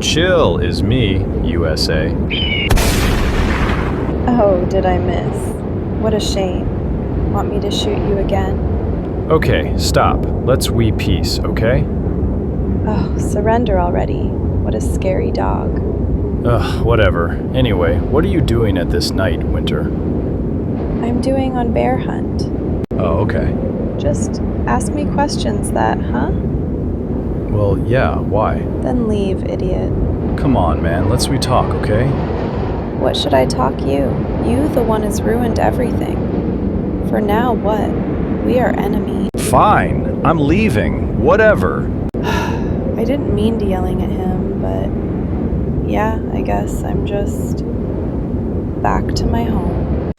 Chill is me, USA. Oh, did I miss? What a shame. Want me to shoot you again? Okay, stop. Let's we peace, okay? Oh, surrender already. What a scary dog. Ugh, whatever. Anyway, what are you doing at this night, Winter? I'm doing on bear hunt. Oh, okay. Just ask me questions huh? Well, yeah, why? Then leave, idiot. Come on, man, let's we talk, okay? What should I talk you? You, the one, has ruined everything. For now, what? We are enemies. Fine, I'm leaving. Whatever. I didn't mean to yelling at him, but yeah, I guess I'm just back to my home.